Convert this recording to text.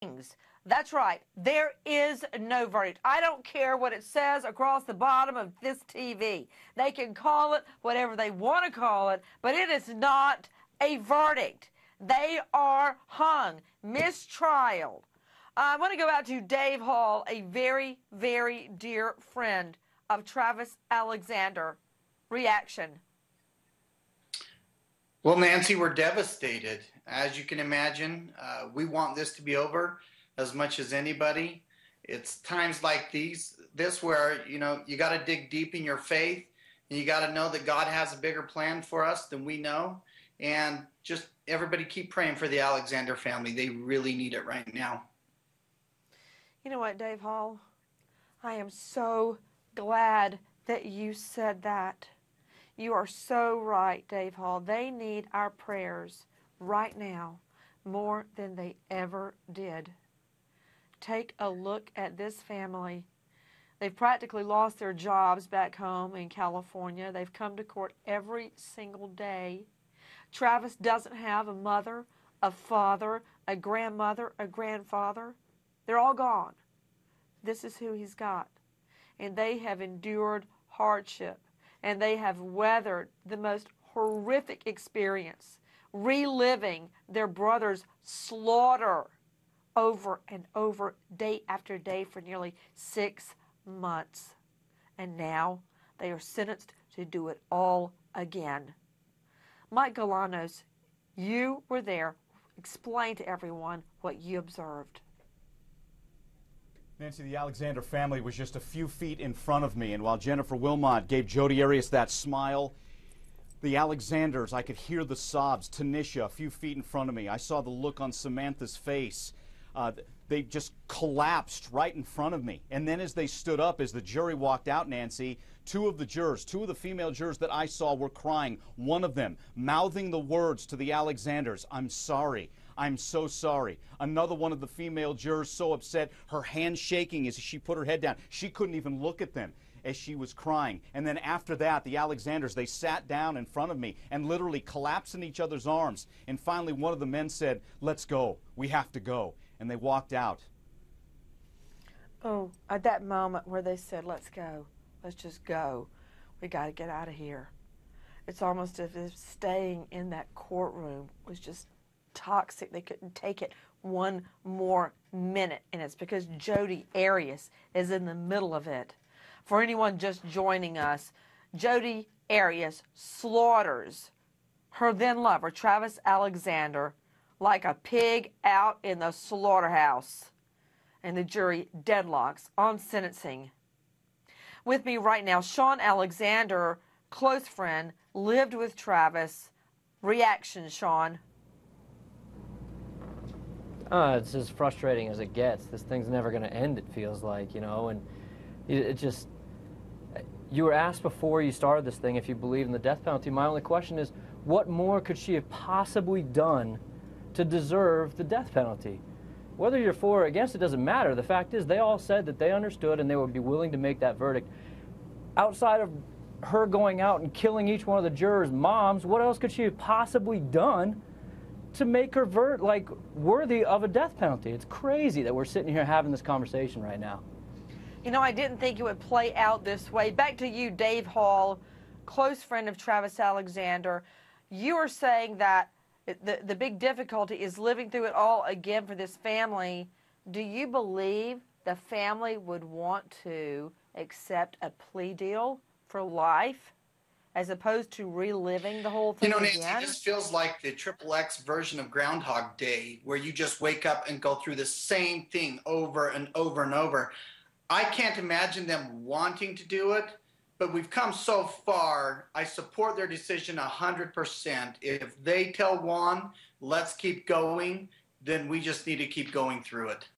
things. That's right. There is no verdict. I don't care what it says across the bottom of this TV. They can call it whatever they want to call it, but it is not a verdict. They are hung, mistrial. I want to go out to Dave Hall, a very, very dear friend of Travis Alexander. Reaction. Well, Nancy, we're devastated. As you can imagine, we want this to be over as much as anybody. It's times like this where, you got to dig deep in your faith, and you got to know that God has a bigger plan for us than we know. And just everybody keep praying for the Alexander family. They really need it right now. You know what, Dave Hall? I am so glad that you said that. You are so right, Dave Hall. They need our prayers right now more than they ever did. Take a look at this family. They've practically lost their jobs back home in California. They've come to court every single day. Travis doesn't have a mother, a father, a grandmother, a grandfather. They're all gone. This is who he's got. And they have endured hardship. And they have weathered the most horrific experience, reliving their brother's slaughter over and over, day after day, for nearly 6 months. And now they are sentenced to do it all again. Mike Galanos, you were there. Explain to everyone what you observed. Nancy, the Alexander family was just a few feet in front of me, and while Jennifer Wilmot gave Jodi Arias that smile, the Alexanders, I could hear the sobs. Tanisha, a few feet in front of me. I saw the look on Samantha's face. They just collapsed right in front of me. And then as they stood up, as the jury walked out, Nancy, two of the female jurors that I saw were crying. One of them mouthing the words to the Alexanders, "I'm sorry. I'm so sorry." Another one of the female jurors so upset, her hand shaking as she put her head down. She couldn't even look at them as she was crying. And then after that, the Alexanders, they sat down in front of me and literally collapsed in each other's arms. And finally, one of the men said, "Let's go. We have to go." And they walked out. Oh, at that moment where they said, "Let's go. Let's just go. We got to get out of here." It's almost as if staying in that courtroom was just toxic. They couldn't take it one more minute. And it's because Jodi Arias is in the middle of it. For anyone just joining us, Jodi Arias slaughters her then lover, Travis Alexander, like a pig out in the slaughterhouse. And the jury deadlocks on sentencing. With me right now, Sean Alexander, close friend, lived with Travis. Reaction, Sean. It's as frustrating as it gets. This thing's never going to end, it feels like, and it just... You were asked before you started this thing if you believe in the death penalty. My only question is, what more could she have possibly done to deserve the death penalty? Whether you're for or against, it doesn't matter. The fact is, they all said that they understood and they would be willing to make that verdict. Outside of her going out and killing each one of the jurors' moms, what else could she have possibly done to make her worthy of a death penalty? It's crazy that we're sitting here having this conversation right now. I didn't think it would play out this way. Back to you, Dave Hall, close friend of Travis Alexander. You are saying that the big difficulty is living through it all again for this family. Do you believe the family would want to accept a plea deal for life as opposed to reliving the whole thing Nancy, again? this feels like the XXX version of Groundhog Day, where you just wake up and go through the same thing over and over and over. I can't imagine them wanting to do it, but we've come so far. I support their decision 100%. If they tell Juan, let's keep going, then we just need to keep going through it.